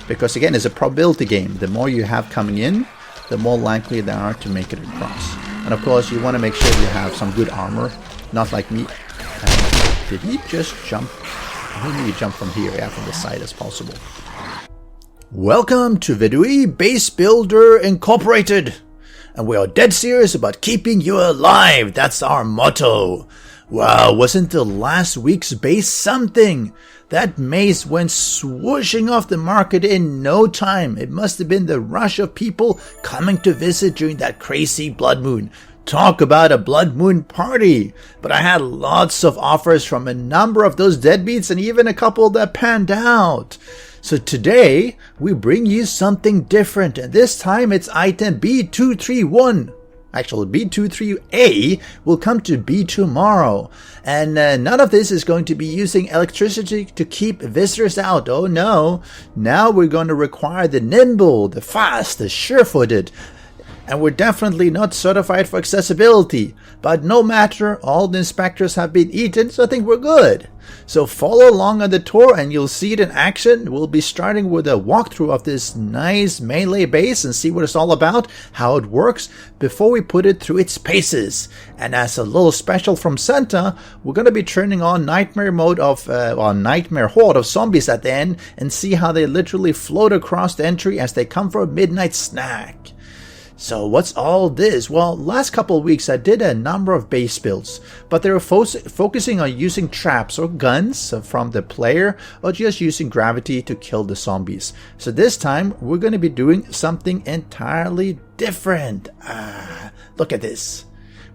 Because again, it's a probability game. The more you have coming in, the more likely they are to make it across. And of course, you want to make sure you have some good armor, not like me. Did he just jump? Maybe you jump from here, yeah, from the side as possible. Welcome to Vedui Base Builder Incorporated. And we are dead serious about keeping you alive. That's our motto. Wow, wasn't the last week's base something? That maze went swooshing off the market in no time. It must have been the rush of people coming to visit during that crazy blood moon. Talk about a blood moon party. But I had lots of offers from a number of those deadbeats and even a couple that panned out. So today, we bring you something different, and this time it's item B231. Actually, B23A will come to B tomorrow. And none of this is going to be using electricity to keep visitors out. Oh no. Now we're going to require the nimble, the fast, the sure-footed. And we're definitely not certified for accessibility. But no matter, all the inspectors have been eaten, so I think we're good. So follow along on the tour and you'll see it in action. We'll be starting with a walkthrough of this nice melee base and see what it's all about, how it works, before we put it through its paces. And as a little special from Santa, we're going to be turning on nightmare mode of, nightmare horde of zombies at the end and see how they literally float across the entry as they come for a midnight snack. So what's all this? Well, last couple of weeks I did a number of base builds, but they were focusing on using traps or guns from the player or just using gravity to kill the zombies. So this time we're going to be doing something entirely different. Look at this.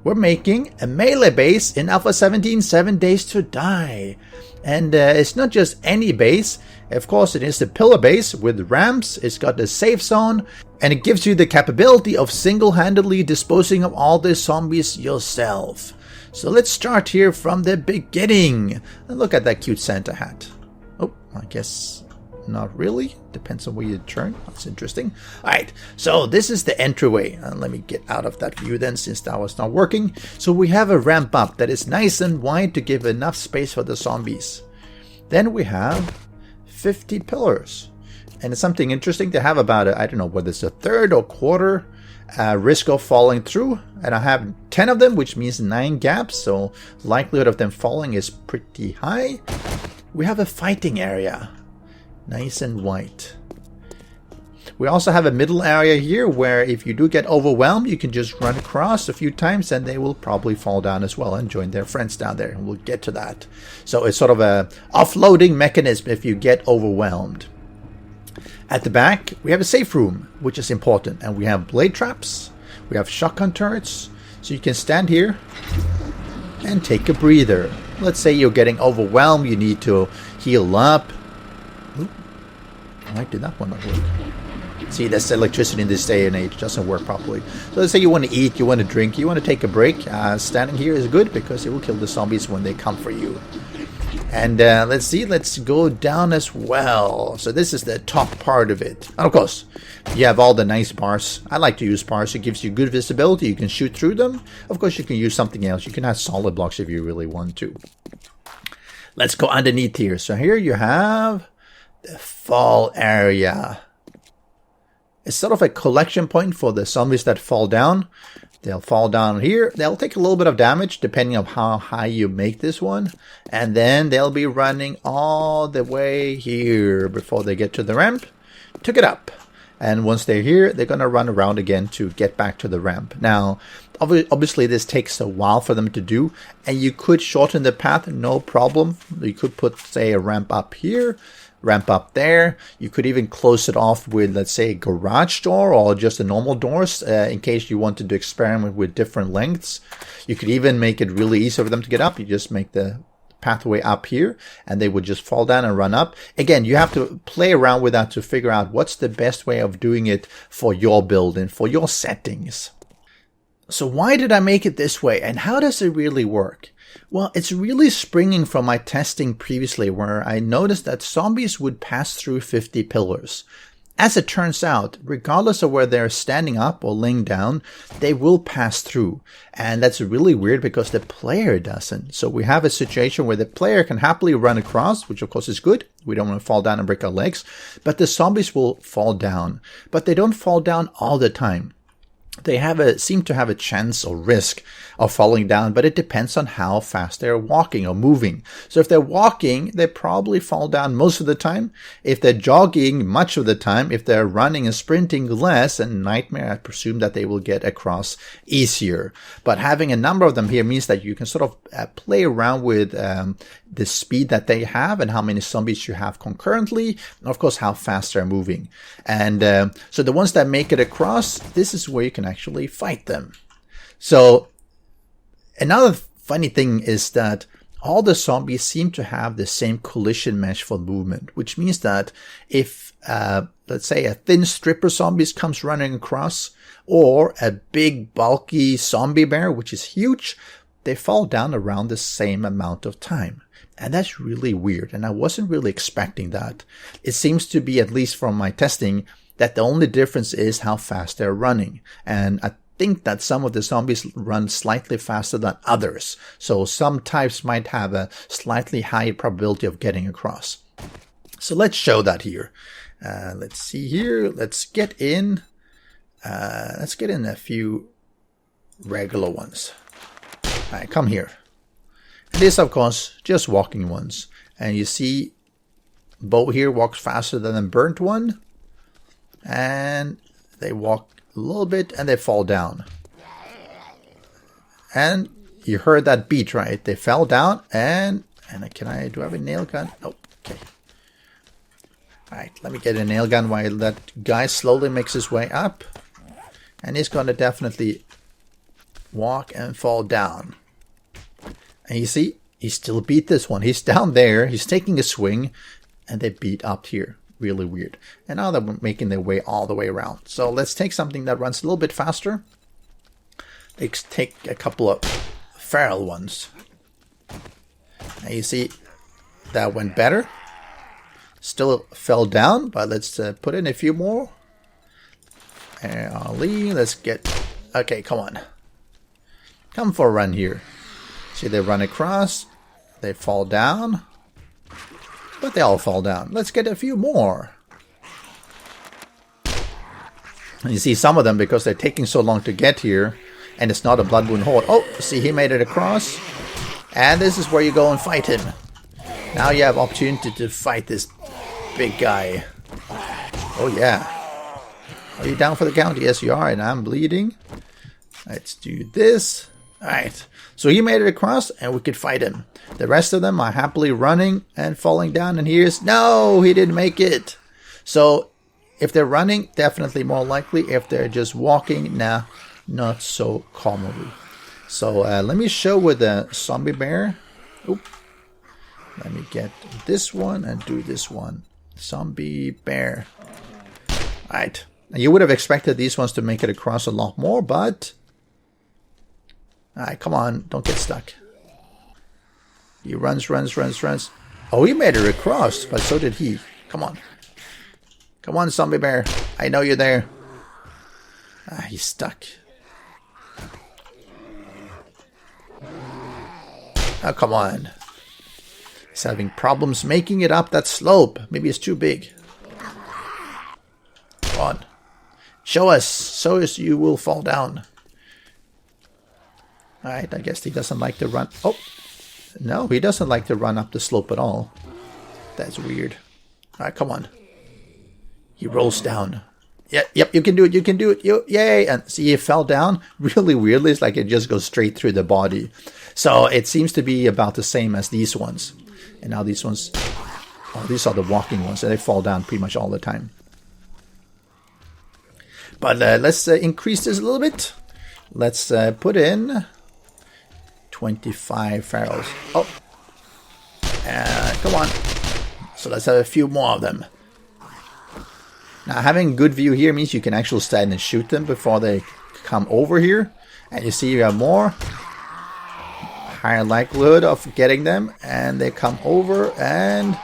We're making a melee base in Alpha 17, 7 Days to Die. And it's not just any base. Of course, it is the pillar base with ramps. It's got the safe zone. And it gives you the capability of single-handedly disposing of all the zombies yourself. So let's start here from the beginning. And look at that cute Santa hat. Oh, I guess not really. Depends on where you turn. That's interesting. Alright, so this is the entryway. Let me get out of that view then, since that was not working. So we have a ramp up that is nice and wide to give enough space for the zombies. Then we have 50 pillars. And it's something interesting to have about it. I don't know whether it's a third or quarter risk of falling through. And I have 10 of them, which means 9 gaps. So likelihood of them falling is pretty high. We have a fighting area. Nice and white. We also have a middle area here where if you do get overwhelmed, you can just run across a few times and they will probably fall down as well and join their friends down there. And we'll get to that. So it's sort of a offloading mechanism if you get overwhelmed. At the back, we have a safe room, which is important. And we have blade traps. We have shotgun turrets. So you can stand here and take a breather. Let's say you're getting overwhelmed. You need to heal up. Ooh, why did that one not work? See, that's electricity in this day and age. Doesn't work properly. So let's say you want to eat, you want to drink, you want to take a break. Standing here is good because it will kill the zombies when they come for you. And let's see, let's go down as well. So this is the top part of it. And of course, you have all the nice bars. I like to use bars. It gives you good visibility. You can shoot through them. Of course, you can use something else. You can have solid blocks if you really want to. Let's go underneath here. So here you have the fall area. It's sort of a collection point for the zombies that fall down. They'll fall down here. They'll take a little bit of damage depending on how high you make this one. And then they'll be running all the way here before they get to the ramp to get up. And once they're here, they're going to run around again to get back to the ramp. Now, obviously this takes a while for them to do. And you could shorten the path, no problem. You could put, say, a ramp up here. Ramp up there. You could even close it off with, let's say, a garage door or just the normal doors in case you wanted to experiment with different lengths. You could even make it really easy for them to get up. You just make the pathway up here and they would just fall down and run up. Again, you have to play around with that to figure out what's the best way of doing it for your build and for your settings. So why did I make it this way and how does it really work? Well, it's really springing from my testing previously where I noticed that zombies would pass through 50 pillars. As it turns out, regardless of where they're standing up or laying down, they will pass through. And that's really weird because the player doesn't. So we have a situation where the player can happily run across, which of course is good. We don't want to fall down and break our legs. But the zombies will fall down. But they don't fall down all the time. They seem to have a chance or risk of falling down, but it depends on how fast they're walking or moving. So if they're walking, they probably fall down most of the time. If they're jogging, much of the time. If they're running and sprinting, less. And Nightmare, I presume that they will get across easier. But having a number of them here means that you can sort of play around with the speed that they have and how many zombies you have concurrently, and of course how fast they're moving. And so the ones that make it across, this is where you can actually fight them. So another funny thing is that all the zombies seem to have the same collision mesh for movement, which means that if let's say a thin stripper zombies comes running across, or a big bulky zombie bear, which is huge, they fall down around the same amount of time. And that's really weird, and I wasn't really expecting that. It seems to be, at least from my testing, that the only difference is how fast they're running. And I think that some of the zombies run slightly faster than others. So some types might have a slightly higher probability of getting across. So let's show that here. Let's see here. Let's get in a few regular ones. All right, come here. This, of course, just walking ones. And you see Bo here walks faster than the burnt one. And they walk a little bit and they fall down. And you heard that beat, right? They fell down and do I have a nail gun? Nope. Okay. Alright, let me get a nail gun while that guy slowly makes his way up. And he's going to definitely walk and fall down. And you see, he still beat this one. He's down there. He's taking a swing. And they beat up here. Really weird. And now they're making their way all the way around. So let's take something that runs a little bit faster. Let's take a couple of feral ones. And you see, that went better. Still fell down. But let's put in a few more. And Ali, let's get... Okay, come on. Come for a run here. See, they run across, they fall down, but they all fall down. Let's get a few more. And you see some of them, because they're taking so long to get here, and it's not a Blood Moon Horde. Oh, see, he made it across, and this is where you go and fight him. Now you have opportunity to fight this big guy. Oh, yeah. Are you down for the count? Yes, you are, and I'm bleeding. Let's do this. Alright, so he made it across and we could fight him. The rest of them are happily running and falling down, and here's... No, he didn't make it. So if they're running, definitely more likely. If they're just walking, nah, not so commonly. So let me show with the zombie bear. Oop. Let me get this one and do this one. Zombie bear. Alright, you would have expected these ones to make it across a lot more, but... Alright, come on, don't get stuck. He runs. Oh, he made it across, but so did he. Come on. Come on, zombie bear. I know you're there. Ah, he's stuck. Oh, come on. He's having problems making it up that slope. Maybe it's too big. Come on. Show us, so as you will fall down. Alright, I guess he doesn't like to run. Oh, no, he doesn't like to run up the slope at all. That's weird. Alright, come on. He rolls down. Yep, you can do it, yay! And see, he fell down really weirdly. It's like it just goes straight through the body. So it seems to be about the same as these ones. And now these ones, oh, these are the walking ones, and they fall down pretty much all the time. But let's increase this a little bit. Let's put in 25 ferals. Oh, come on. So let's have a few more of them. Now, having good view here means you can actually stand and shoot them before they come over here. And you see you have more. Higher likelihood of getting them. And they come over and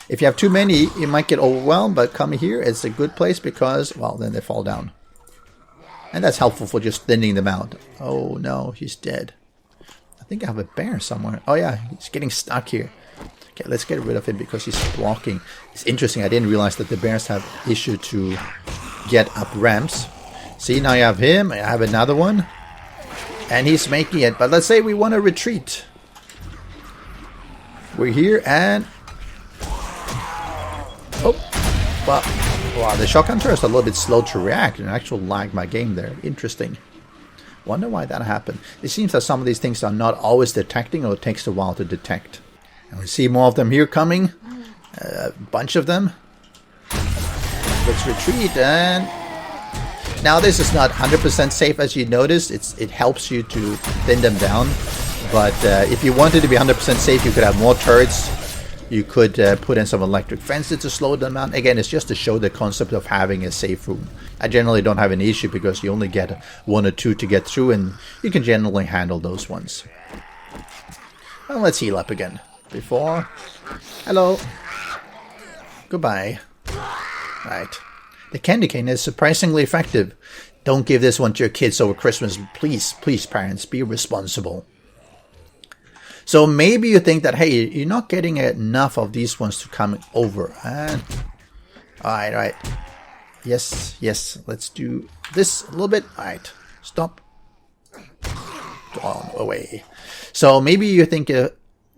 If you have too many, you might get overwhelmed, but coming here, it's a good place because, well, then they fall down. And that's helpful for just thinning them out. Oh no, he's dead. I think I have a bear somewhere. Oh yeah, he's getting stuck here. Okay, let's get rid of him because he's blocking. It's interesting, I didn't realize that the bears have issue to get up ramps. See, now you have him, I have another one. And he's making it, but let's say we want to retreat. We're here and... oh, well, wow, the shotgun turret is a little bit slow to react and actually lagged my game there. Interesting. Wonder why that happened. It seems that some of these things are not always detecting, or it takes a while to detect. And we see more of them here coming. A bunch of them. Let's retreat and... now this is not 100% safe, as you noticed. It helps you to thin them down. But if you wanted to be 100% safe, you could have more turrets. You could put in some electric fences to slow them down. Again, it's just to show the concept of having a safe room. I generally don't have an issue because you only get 1 or 2 to get through, and you can generally handle those ones. Well, let's heal up again. Before. Hello. Goodbye. Right. The candy cane is surprisingly effective. Don't give this one to your kids over Christmas. Please, please, parents, be responsible. So maybe you think that, hey, you're not getting enough of these ones to come over. And alright. Yes, yes, let's do this a little bit. Alright, stop. On away. So maybe you think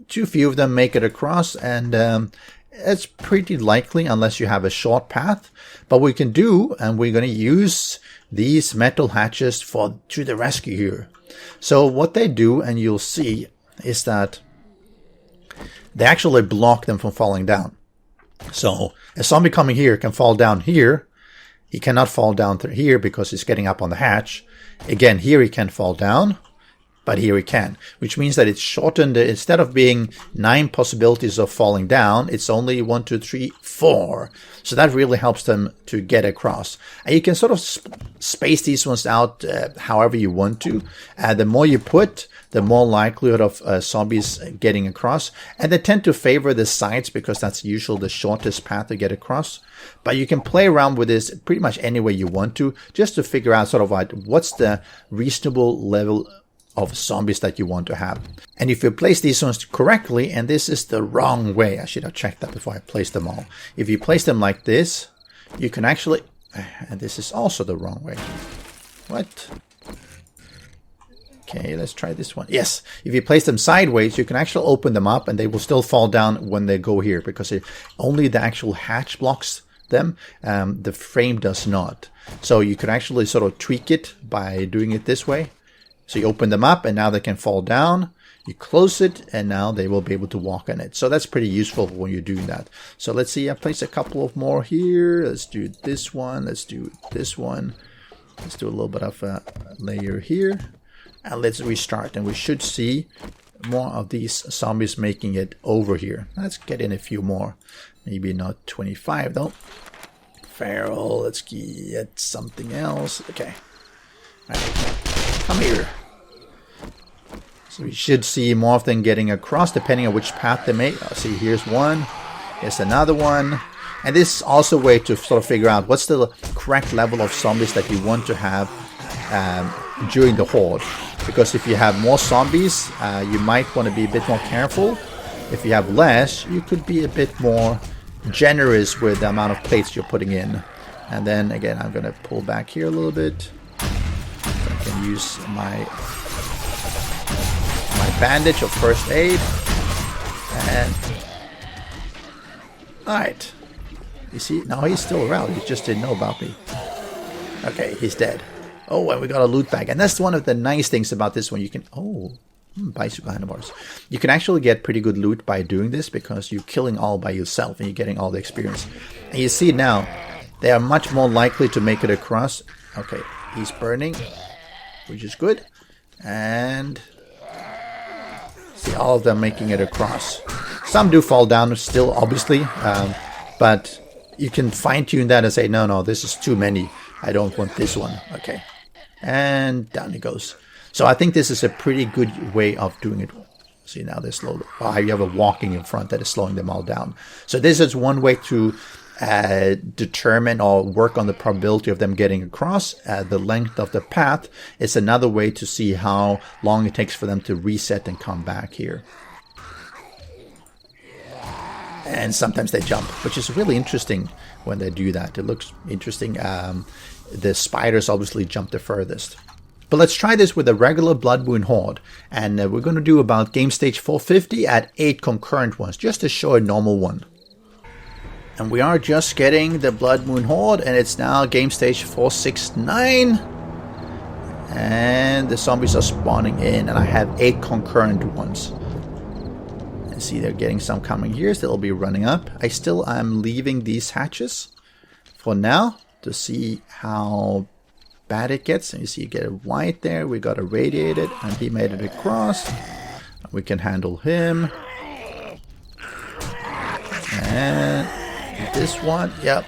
too few of them make it across, and it's pretty likely unless you have a short path. But we can do, and we're going to use these metal hatches to the rescue here. So what they do, and you'll see, is that they actually block them from falling down. So a zombie coming here can fall down here. He cannot fall down through here because he's getting up on the hatch. Again, here he can fall down, but here he can, which means that it's shortened. Instead of being 9 possibilities of falling down, it's only 1, 2, 3, 4. So that really helps them to get across. And you can sort of space these ones out however you want to. The more you put, the more likelihood of zombies getting across. And they tend to favor the sides because that's usually the shortest path to get across. But you can play around with this pretty much any way you want to, just to figure out sort of like what's the reasonable level of zombies that you want to have. And if you place these ones correctly, and this is the wrong way, I should have checked that before I placed them all. If you place them like this, you can actually, and this is also the wrong way. What? Okay, let's try this one. Yes, if you place them sideways, you can actually open them up and they will still fall down when they go here because only the actual hatch blocks them. The frame does not. So you can actually sort of tweak it by doing it this way. So you open them up and now they can fall down. You close it and now they will be able to walk on it. So that's pretty useful when you're doing that. So let's see, I placed a couple of more here. Let's do this one. Let's do this one. Let's do a little bit of a layer here. And let's restart. And we should see more of these zombies making it over here. Let's get in a few more. Maybe not 25 though. Feral, let's get something else. Okay. All right. Come here. So we should see more of them getting across depending on which path they make. Oh, see, here's one. Here's another one. And this is also a way to sort of figure out what's the correct level of zombies that you want to have during the horde. Because if you have more zombies, you might want to be a bit more careful. If you have less, you could be a bit more generous with the amount of plates you're putting in. And then again, I'm going to pull back here a little bit. I can use my bandage of first aid. And alright. You see, now he's still around. He just didn't know about me. Okay, he's dead. Oh, and we got a loot bag. And that's one of the nice things about this one. You can... bicycle handlebars. You can actually get pretty good loot by doing this because you're killing all by yourself and you're getting all the experience. And you see now, they are much more likely to make it across. Okay, he's burning, which is good. And see all of them making it across. Some do fall down still, obviously, but you can fine-tune that and say, no, this is too many. I don't want this one. Okay, and down he goes. So I think this is a pretty good way of doing it. See, now they're slow. Oh, you have a walking in front that is slowing them all down. So this is one way to determine or work on the probability of them getting across. The length of the path is another way to see how long it takes for them to reset and come back here. And sometimes they jump, which is really interesting when they do that. It looks interesting. The spiders obviously jump the furthest. But let's try this with a regular Blood Moon Horde. And we're going to do about game stage 450 at 8 concurrent ones, just to show a normal one. And we are just getting the Blood Moon Horde, and it's now game stage 469. And the zombies are spawning in, and I have 8 concurrent ones. And see, they're getting some coming here, so they'll be running up. I still am leaving these hatches for now to see how bad it gets. And you see, you get a white there. We got a radiated, and he made it across. We can handle him. And this one, yep,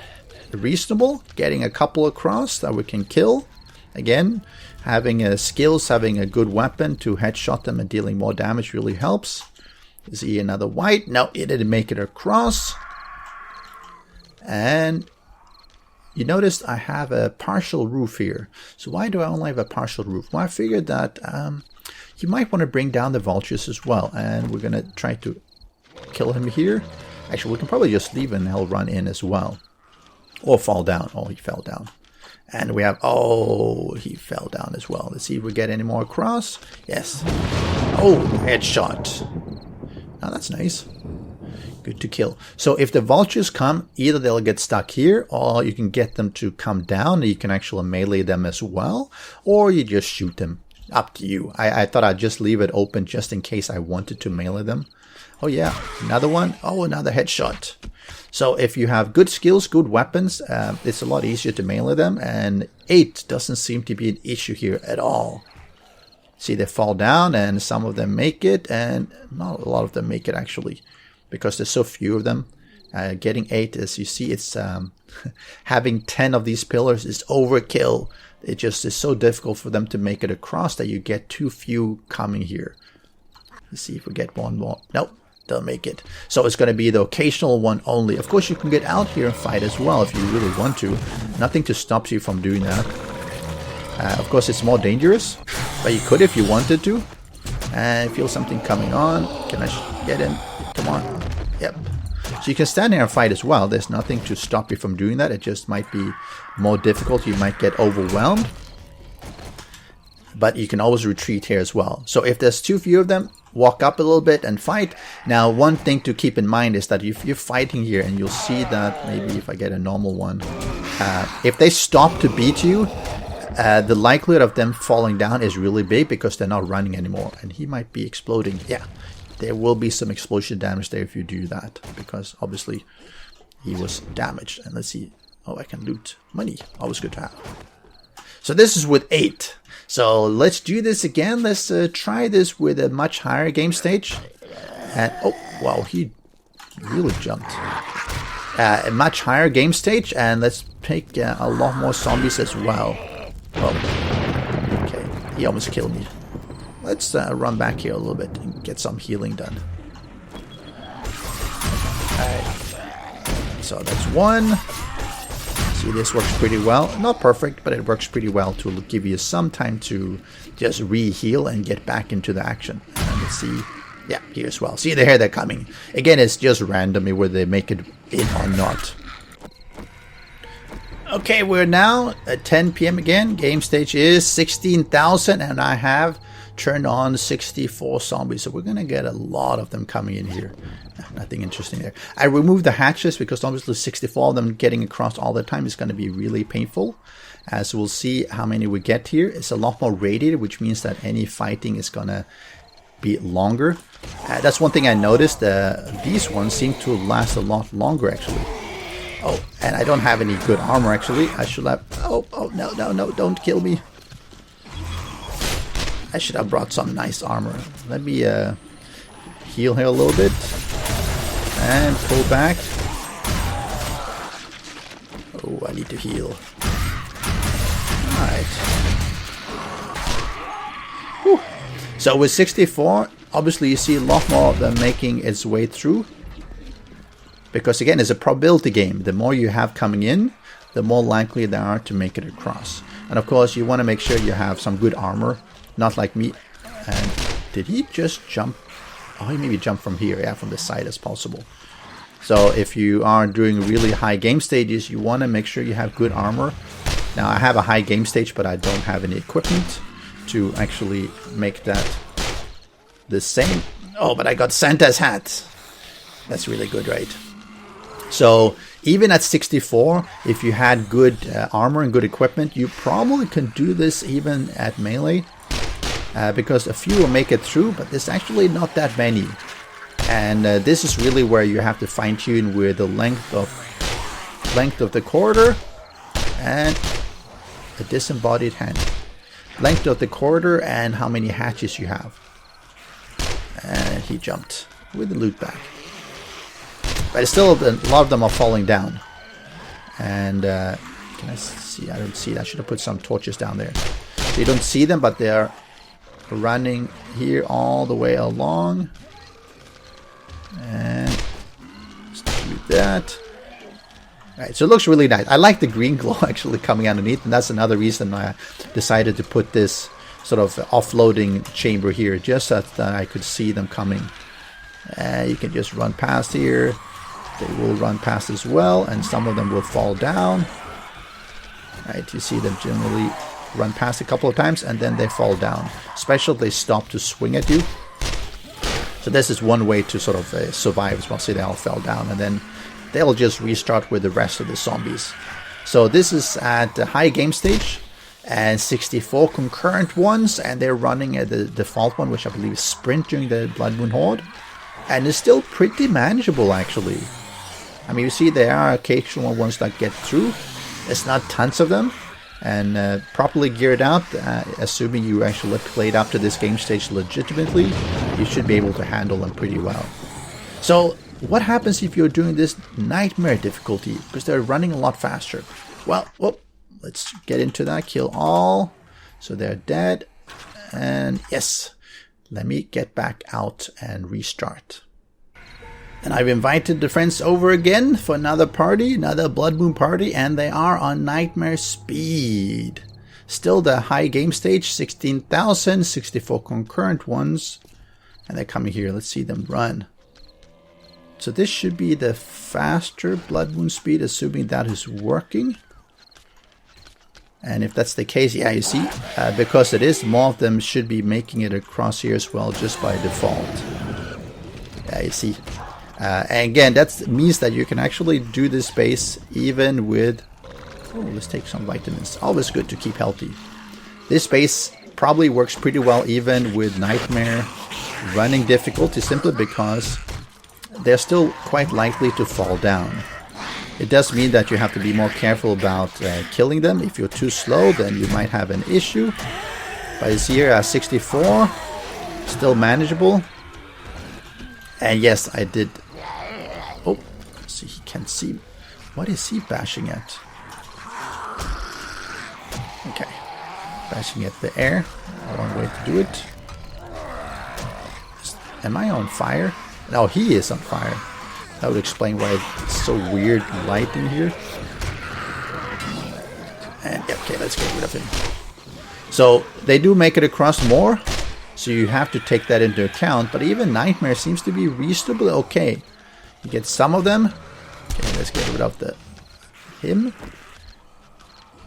reasonable. Getting a couple across that we can kill. Again, having skills, having a good weapon to headshot them and dealing more damage really helps. Is he another white? No, it didn't make it across. And you noticed I have a partial roof here. So why do I only have a partial roof? Well, I figured that you might want to bring down the vultures as well. And we're going to try to kill him here. Actually, we can probably just leave and he'll run in as well. Or fall down. Oh, he fell down. And we have... Oh, he fell down as well. Let's see if we get any more across. Yes. Oh, headshot. Oh, that's nice. Good to kill. So if the vultures come, either they'll get stuck here, or you can get them to come down. You can actually melee them as well. Or you just shoot them. Up to you. I thought I'd just leave it open just in case I wanted to melee them. Oh yeah, another one. Oh, another headshot. So if you have good skills, good weapons, it's a lot easier to melee them. And 8 doesn't seem to be an issue here at all. See, they fall down and some of them make it. And not a lot of them make it actually. Because there's so few of them. Getting 8, as you see, it's having 10 of these pillars is overkill. It just is so difficult for them to make it across that you get too few coming here. Let's see if we get one more. Nope. They'll make it. So it's going to be the occasional one only. Of course, you can get out here and fight as well if you really want to. Nothing to stop you from doing that. Of course, it's more dangerous, but you could if you wanted to. And feel something coming on. Can I get in? Come on. Yep. So you can stand there and fight as well. There's nothing to stop you from doing that. It just might be more difficult. You might get overwhelmed. But you can always retreat here as well. So if there's too few of them, walk up a little bit and fight. Now, one thing to keep in mind is that if you're fighting here, and you'll see that maybe if I get a normal one, if they stop to beat you, the likelihood of them falling down is really big because they're not running anymore. And he might be exploding. Yeah, there will be some explosion damage there if you do that, because obviously he was damaged. And let's see. Oh, I can loot money. Always good to have. So this is with 8. So let's do this again. Let's try this with a much higher game stage. And oh, wow, he really jumped. A much higher game stage, and let's pick a lot more zombies as well. Oh, okay, he almost killed me. Let's run back here a little bit and get some healing done. Alright, so that's one. See, this works pretty well. Not perfect, but it works pretty well to give you some time to just re-heal and get back into the action. And let's see. Yeah, here as well. See, they're coming. Again, it's just randomly whether they make it in or not. Okay, we're now at 10 p.m. again. Game stage is 16,000, and I have turned on 64 zombies. So we're going to get a lot of them coming in here. Nothing interesting there. I removed the hatches because obviously 64 of them getting across all the time is going to be really painful. As we'll see how many we get here. It's a lot more radiated, which means that any fighting is going to be longer. That's one thing I noticed. These ones seem to last a lot longer actually. Oh, and I don't have any good armor actually. I should have... Oh, no, don't kill me. I should have brought some nice armor. Let me heal here a little bit. And pull back. Oh, I need to heal. Alright. So with 64, Obviously, you see a lot more of them making its way through. Because again, it's a probability game. The more you have coming in, the more likely they are to make it across. And of course, you want to make sure you have some good armor. Not like me. And did he just jump? Oh, he maybe jumped from here. Yeah, from the side as possible. So if you are doing really high game stages, you want to make sure you have good armor. Now, I have a high game stage, but I don't have any equipment to actually make that the same. Oh, but I got Santa's hat. That's really good, right? So even at 64, if you had good armor and good equipment, you probably can do this even at melee. Because a few will make it through, but there's actually not that many. And this is really where you have to fine-tune with the length of the corridor and a disembodied hand. Length of the corridor and how many hatches you have. And he jumped with the loot bag. But still, a lot of them are falling down. And can I see? I don't see that. I should have put some torches down there. So you don't see them, but they are running here all the way along. And let's do that. Alright, so it looks really nice. I like the green glow actually coming underneath, and that's another reason I decided to put this sort of offloading chamber here, just so that I could see them coming. You can just run past here. They will run past as well, and some of them will fall down. Right, you see them generally run past a couple of times, and then they fall down. Especially if they stop to swing at you. So this is one way to sort of survive as well. See, they all fell down, and then they'll just restart with the rest of the zombies. So this is at the high game stage, and 64 concurrent ones, and they're running at the default one, which I believe is sprint during the Blood Moon Horde. And it's still pretty manageable, actually. I mean, you see there are occasional ones that get through. It's not tons of them. And properly geared out, assuming you actually played up to this game stage legitimately, you should be able to handle them pretty well. So, what happens if you're doing this nightmare difficulty? Because they're running a lot faster. Well, let's get into that. Kill all. So they're dead. And yes, let me get back out and restart. And I've invited the friends over again for another party, another Blood Moon party, and they are on nightmare speed. Still the high game stage, 16,000, 64 concurrent ones. And they're coming here. Let's see them run. So this should be the faster Blood Moon speed, assuming that is working. And if that's the case, yeah, you see, because it is, more of them should be making it across here as well, just by default. Yeah, you see. And again, that means that you can actually do this base even with... Oh, let's take some vitamins. Always good to keep healthy. This base probably works pretty well even with Nightmare running difficulty, simply because they're still quite likely to fall down. It does mean that you have to be more careful about killing them. If you're too slow, then you might have an issue. But it's here at 64, still manageable. And yes, I did... Oh, see, he can't see. What is he bashing at? Okay, bashing at the air. One way to do it. Am I on fire? No, he is on fire. That would explain why it's so weird light in here. And yeah, okay, let's get rid of him. So they do make it across more, so you have to take that into account. But even Nightmare seems to be reasonably okay. You get some of them. Okay, let's get rid of him.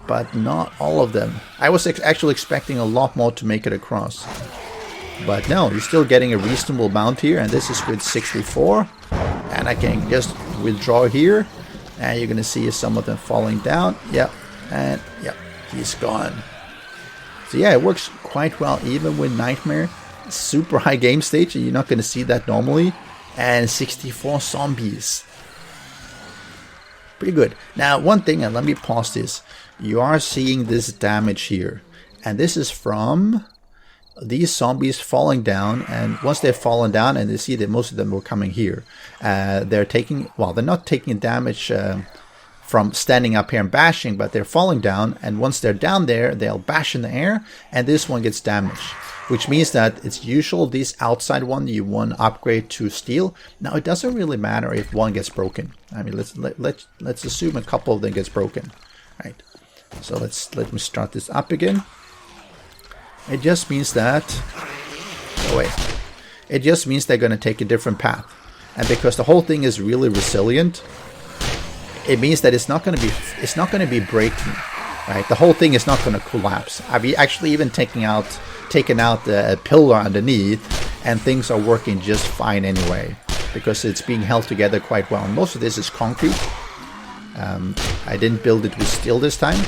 But not all of them. I was actually expecting a lot more to make it across. But no, you're still getting a reasonable amount here. And this is with 64. And I can just withdraw here. And you're going to see some of them falling down. Yep. And yep, he's gone. So yeah, it works quite well even with Nightmare. Super high game stage. And you're not going to see that normally. And 64 zombies. Pretty good. Now, one thing, and let me pause this. You are seeing this damage here. And this is from these zombies falling down. And once they've fallen down, and they see that most of them were coming here, they're taking, well, they're not taking damage from standing up here and bashing, but they're falling down, and once they're down there, they'll bash in the air, and this one gets damaged, which means that it's usual this outside one you want to upgrade to steel. Now it doesn't really matter if one gets broken. I mean, let's assume a couple of them gets broken, right? So let me start this up again. It just means that, oh wait, it just means they're going to take a different path, and because the whole thing is really resilient, it means that it's not going to be breaking, right? The whole thing is not going to collapse. I've actually even taken out the pillar underneath, and things are working just fine anyway because it's being held together quite well. And most of this is concrete. I didn't build it with steel this time,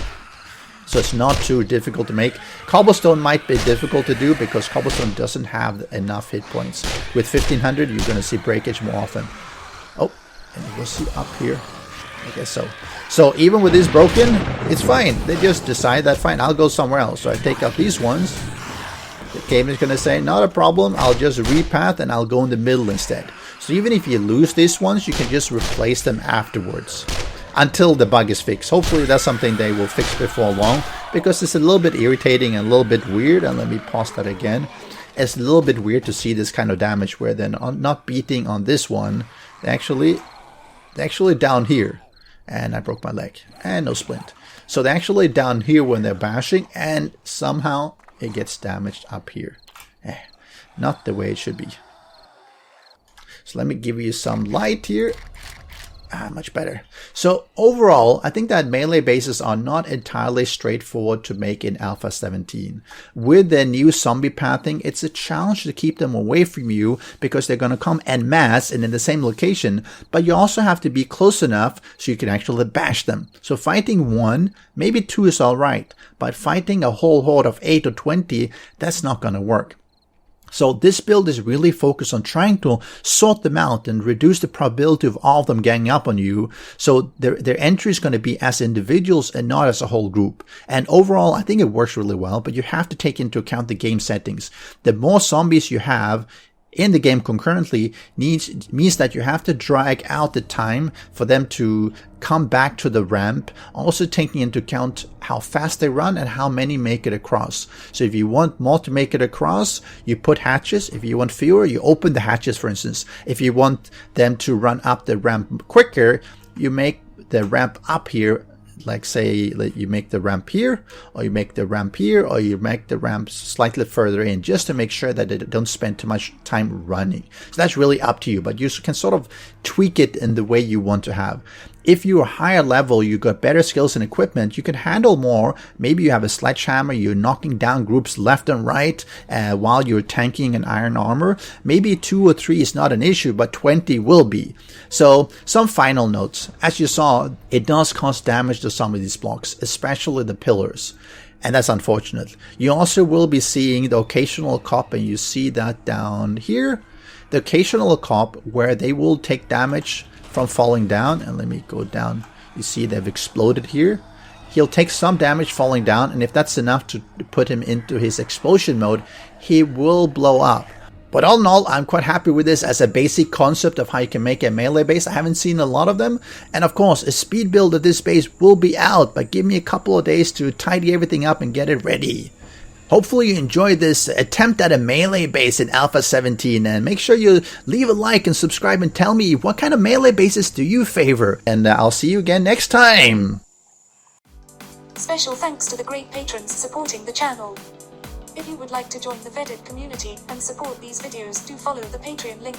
so it's not too difficult to make. Cobblestone might be difficult to do because cobblestone doesn't have enough hit points. With 1500, you're going to see breakage more often. Oh, and we'll see up here. I guess so. So even with this broken, it's fine. They just decide that fine, I'll go somewhere else. So I take out these ones. The game is going to say, not a problem, I'll just repath and I'll go in the middle instead. So even if you lose these ones, you can just replace them afterwards until the bug is fixed. Hopefully that's something they will fix before long, because it's a little bit irritating and a little bit weird. And let me pause that again. It's a little bit weird to see this kind of damage where they're not beating on this one. They're actually down here. And I broke my leg. And no splint. So they're actually down here when they're bashing, and somehow it gets damaged up here. Not the way it should be. So let me give you some light here. Much better. So overall, I think that melee bases are not entirely straightforward to make in Alpha 17. With the new zombie pathing, it's a challenge to keep them away from you because they're going to come en masse and in the same location, but you also have to be close enough so you can actually bash them. So fighting one, maybe two is alright, but fighting a whole horde of 8 or 20, that's not going to work. So this build is really focused on trying to sort them out and reduce the probability of all of them ganging up on you. So their entry is going to be as individuals and not as a whole group. And overall, I think it works really well, but you have to take into account the game settings. The more zombies you have in the game concurrently means that you have to drag out the time for them to come back to the ramp, also taking into account how fast they run and how many make it across. So if you want more to make it across, you put hatches. If you want fewer, you open the hatches, for instance. If you want them to run up the ramp quicker, you make the ramp up here. Like say that you make the ramp here, or you make the ramp here, or you make the ramp slightly further in, just to make sure that they don't spend too much time running. So that's really up to you, but you can sort of tweak it in the way you want to have. If you're higher level, you got better skills and equipment, you can handle more. Maybe you have a sledgehammer, you're knocking down groups left and right while you're tanking an iron armor. Maybe 2 or 3 is not an issue, but 20 will be. So some final notes. As you saw, it does cause damage to some of these blocks, especially the pillars. And that's unfortunate. You also will be seeing the occasional cop, and you see that down here. The occasional cop where they will take damage from falling down. And let me go down. You see they've exploded here. He'll take some damage falling down, and if that's enough to put him into his explosion mode, he will blow up. But all in all, I'm quite happy with this as a basic concept of how you can make a melee base. I haven't seen a lot of them. And of course, a speed build of this base will be out, but give me a couple of days to tidy everything up and get it ready. Hopefully you enjoyed this attempt at a melee base in Alpha 17, and make sure you leave a like and subscribe and tell me what kind of melee bases do you favor. And I'll see you again next time. Special thanks to the great patrons supporting the channel. If you would like to join the vetted community and support these videos, do follow the Patreon link.